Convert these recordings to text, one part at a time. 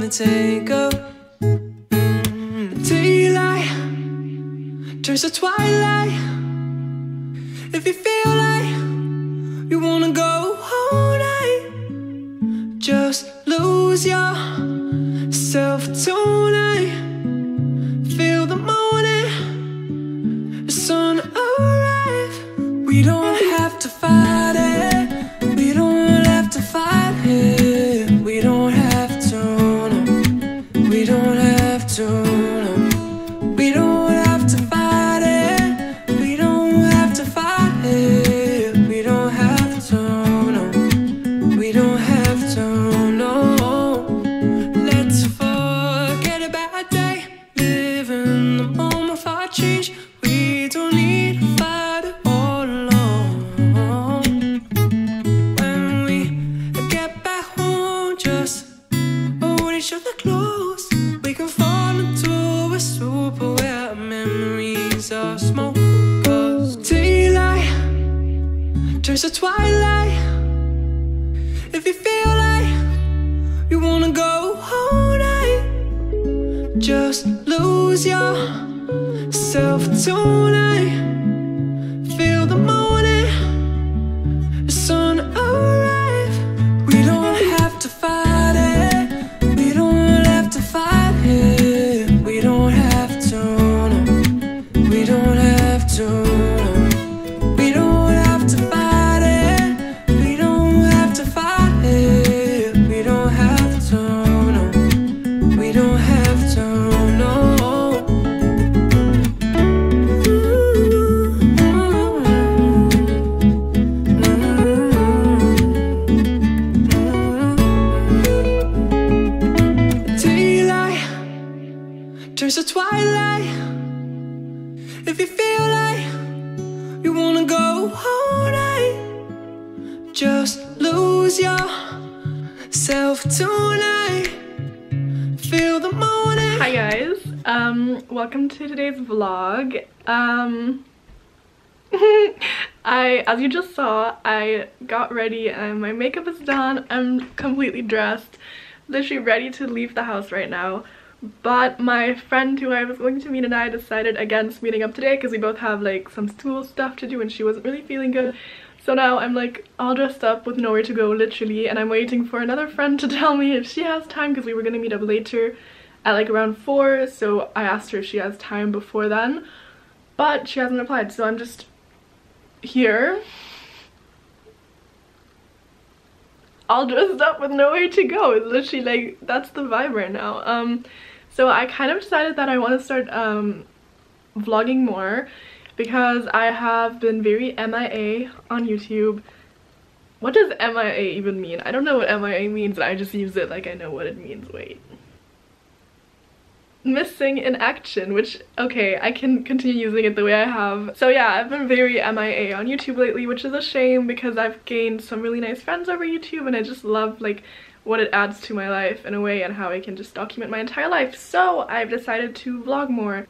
take up. Daylight turns to twilight. If you feel like you wanna go all night, just lose yourself tonight. Feel the morning, the sun arrive. We don't have to fight it. We don't have to fight it. We don't have to, no. We don't have to, no. We don't have to fight it. We don't have to fight it. We don't have to, no. We don't have to, no. Let's forget about a day. Live in the moment for change. We don't need to fight it all alone. When we get back home, just hold each other close. We can fall into a super where memories are smoke. 'Cause daylight turns to twilight. If you feel like you wanna go all night, just lose yourself tonight. Feel the morning, the sun arrive. We don't have to fight it. We don't have to fight it. We don't have to, no. We don't have to, no. We don't have to fight it. We don't have to fight it. We don't have to, no. We don't have to, no. Daylight turns to twilight. If you feel like you wanna go all night, just lose yourself tonight. Feel the morning. Hi guys, welcome to today's vlog. As you just saw, I got ready and my makeup is done. I'm completely dressed, literally ready to leave the house right now. But my friend who I was going to meet and I decided against meeting up today because we both have like some school stuff to do and she wasn't really feeling good. So now I'm like all dressed up with nowhere to go literally, and I'm waiting for another friend to tell me if she has time because we were gonna meet up later at like around 4, so I asked her if she has time before then, but she hasn't replied, so I'm just here all dressed up with nowhere to go. It's literally like that's the vibe right now. So I kind of decided that I want to start vlogging more because I have been very MIA on YouTube. What does MIA even mean? I don't know what MIA means, I just use it like I know what it means. Wait. Missing in action, which, okay, I can continue using it the way I have. So yeah, I've been very MIA on YouTube lately, which is a shame because I've gained some really nice friends over YouTube and I just love like what it adds to my life in a way and how I can just document my entire life. So I've decided to vlog more.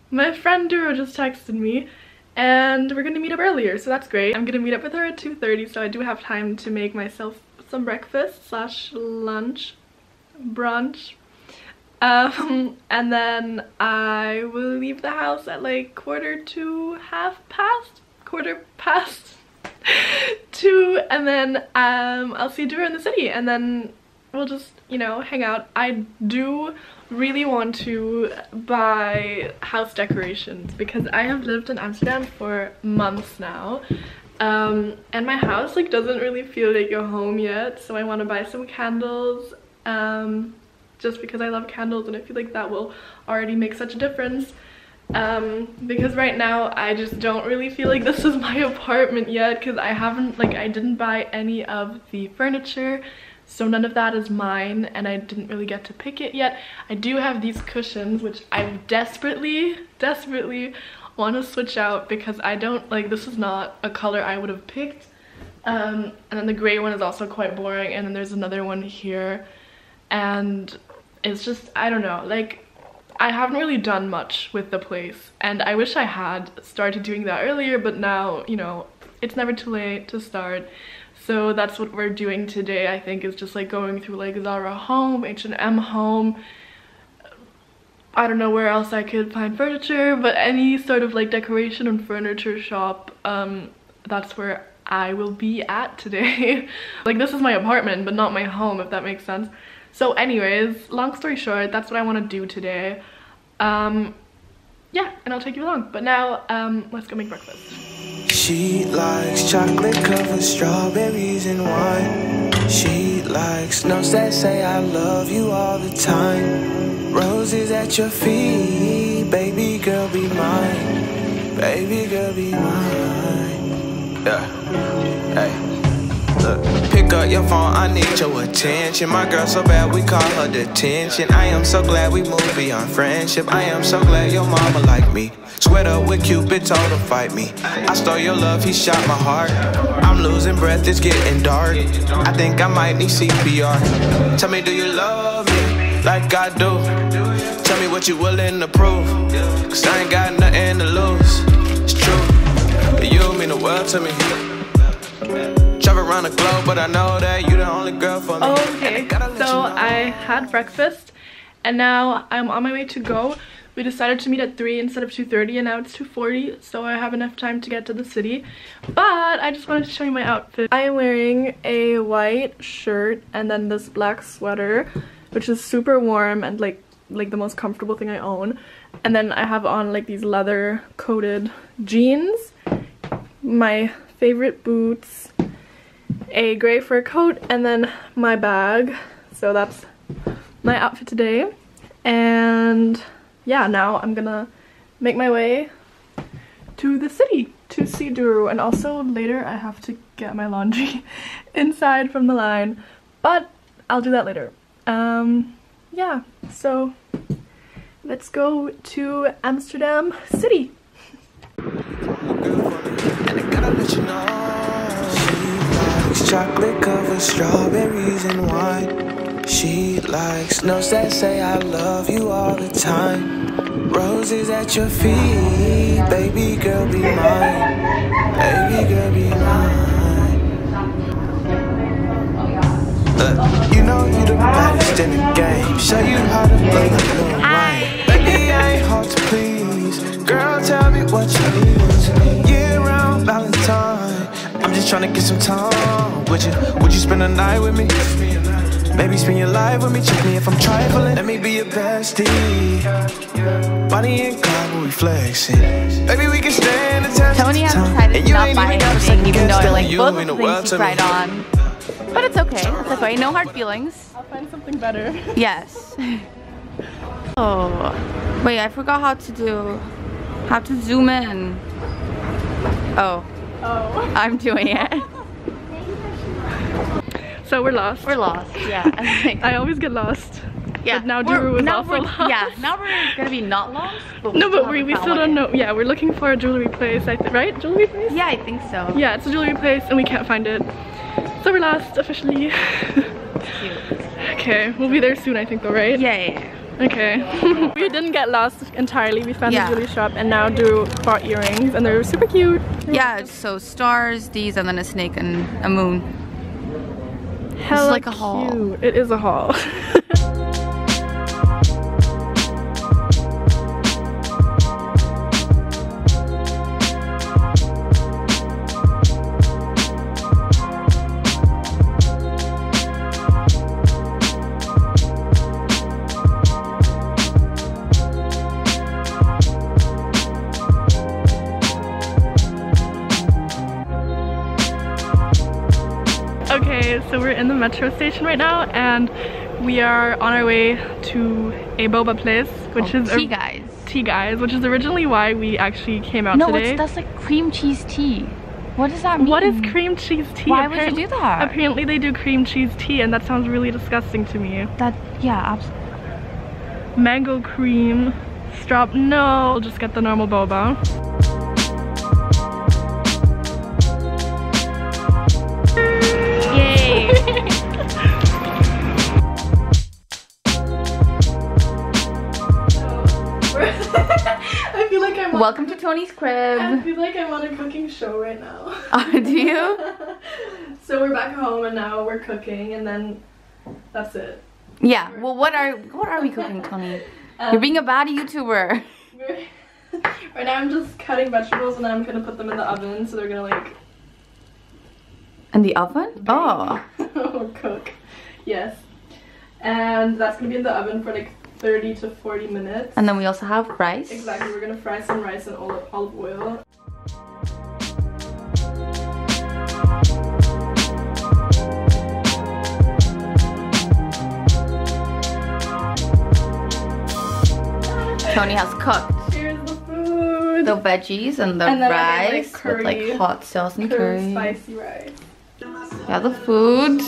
My friend Duro just texted me and we're gonna meet up earlier, so that's great. I'm gonna meet up with her at 2:30, so I do have time to make myself some breakfast slash lunch, brunch. And then I will leave the house at like quarter past 2, and then I'll see Dura in the city and then we'll just, you know, hang out. I do really want to buy house decorations because I have lived in Amsterdam for months now, and my house like doesn't really feel like a home yet, so I want to buy some candles, just because I love candles and I feel like that will already make such a difference. Because right now I just don't really feel like this is my apartment yet because I didn't buy any of the furniture, so none of that is mine and I didn't really get to pick it yet. I do have these cushions which I desperately want to switch out because I don't like, this is not a color I would have picked. And then the gray one is also quite boring, and then there's another one here, and it's just, I don't know, like I haven't really done much with the place and I wish I had started doing that earlier, but now, you know, it's never too late to start. So that's what we're doing today, I think, is just like going through like Zara home, H&M home. I don't know where else I could find furniture, but any sort of like decoration and furniture shop, that's where I will be at today. Like, this is my apartment, but not my home, if that makes sense. So anyways, long story short, that's what I want to do today. Yeah, and I'll take you along. But now, let's go make breakfast. She likes chocolate covered strawberries and wine. She likes notes that say I love you all the time. Roses at your feet, baby girl be mine. Baby girl be mine. Yeah, hey. Look, pick up your phone, I need your attention. My girl so bad, we call her detention. I am so glad we moved beyond friendship. I am so glad your mama like me. Sweat up with Cupid, told her fight me. I stole your love, he shot my heart. I'm losing breath, it's getting dark. I think I might need CPR. Tell me, do you love me like I do? Tell me what you willing to prove, cause I ain't got nothing to lose. It's true, you mean the world to me. Travel around the globe, but I know that you the only girl for me. Okay, so I had breakfast and now I'm on my way to go. We decided to meet at 3 instead of 2:30 and now it's 2:40, so I have enough time to get to the city. But I just wanted to show you my outfit. I am wearing a white shirt and then this black sweater, which is super warm and like the most comfortable thing I own. And then I have on like these leather coated jeans, my favorite boots, a gray fur coat, and then my bag. So that's my outfit today. And yeah, now I'm gonna make my way to the city to see Duru, and also later I have to get my laundry inside from the line, but I'll do that later. Yeah, so let's go to Amsterdam City. Chocolate covered strawberries and wine. She likes notes that say I love you all the time. Roses at your feet, baby girl be mine. Baby girl be mine. You know you the baddest in the game. Show you how to play the little wine. Baby, I ain't hard to please. Girl, tell me what you need. Year round Valentine, I'm just trying to get some time. Would you spend the night with me? Maybe spend your life with me. Check me if I'm trifling. Let me be your bestie. Bonnie and Clyde when we flexing. Baby, we can stand the test. Tony has decided to not buy anything, even though I like both of the things he tried on. But it's okay. It's okay. No hard feelings. I'll find something better. Yes. Oh, wait, I forgot how to zoom in. Oh. I'm doing it. So we're lost. We're lost, yeah. I always get lost. Yeah. But now Duru is also lost. Yeah, now we're gonna be not lost. But no, but we still don't know. Yeah, we're looking for a jewelry place, right? Jewelry place? Yeah, I think so. Yeah, it's a jewelry place and we can't find it. So we're lost officially. Cute. Okay, we'll be there soon, I think, though, right? Yeah. Okay. We didn't get lost entirely. We found a jewelry shop and now Duru bought earrings and they're super cute. Yeah, so stars, these, and then a snake and a moon. Hella it's like a haul. Cute. It is a haul. Okay, so we're in the metro station right now and we are on our way to a boba place, which is Tea Guys. Tea Guys, which is originally why we actually came out today. No, that's like cream cheese tea. What does that mean? What is cream cheese tea? Why would you do that? Apparently they do cream cheese tea and that sounds really disgusting to me. Yeah, absolutely. Mango cream, no, we'll just get the normal boba. Welcome to Tony's crib. I feel like I'm on a cooking show right now. Do you? So So we're back home and now we're cooking and then that's it. Yeah, well what are we cooking, Tony? You're being a bad YouTuber. Right now I'm just cutting vegetables and then I'm gonna put them in the oven so they're gonna like... In the oven? Oh. Or cook. Yes. And that's gonna be in the oven for like 30 to 40 minutes. And then we also have rice. Exactly, we're gonna fry some rice in olive oil. Tony has cooked. Here's the food. The veggies and the rice like with like hot sauce and curry. Spicy rice. We have the food.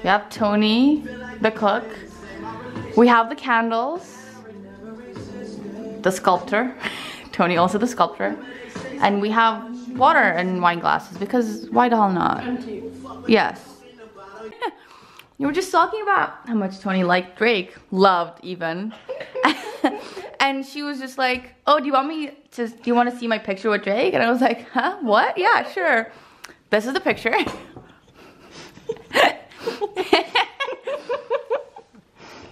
We have Tony, the cook. We have the candles. The sculptor. Tony also the sculptor. And we have water and wine glasses because why the hell not? Empty. Yes. You were just talking about how much Tony liked Drake. Loved even. And she was just like, oh, do you want to see my picture with Drake? And I was like, huh? What? Yeah, sure. This is the picture.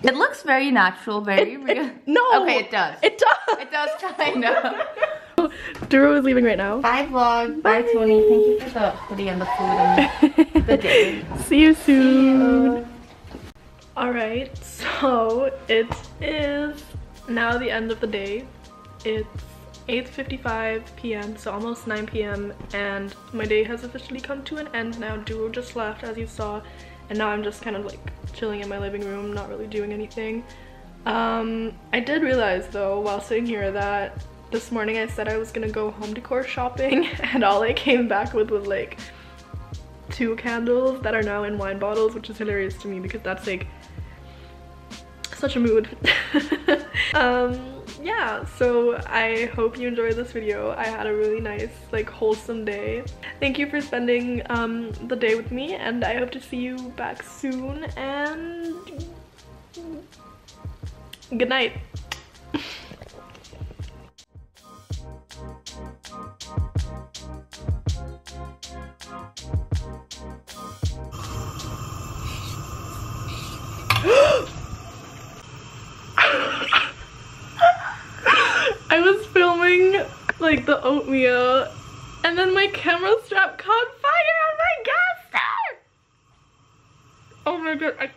It looks very natural, very real. No. Okay, it does. It does. It does kind of. Duro is leaving right now. Bye vlog. Bye Tony. Thank you for the hoodie and the food and the day. See you soon. Alright, so it is now the end of the day. It's 8:55 p.m. so almost 9 p.m. and my day has officially come to an end now. Duo just left as you saw and now I'm just kind of like chilling in my living room, not really doing anything. I did realize though while sitting here that this morning I said I was gonna go home decor shopping and all I came back with was like 2 candles that are now in wine bottles, which is hilarious to me because that's like such a mood. Yeah, so I hope you enjoyed this video. I had a really nice like wholesome day. Thank you for spending the day with me and I hope to see you back soon and good night. I was filming like the oatmeal and then my camera strap caught fire on my gas tank. Oh my god.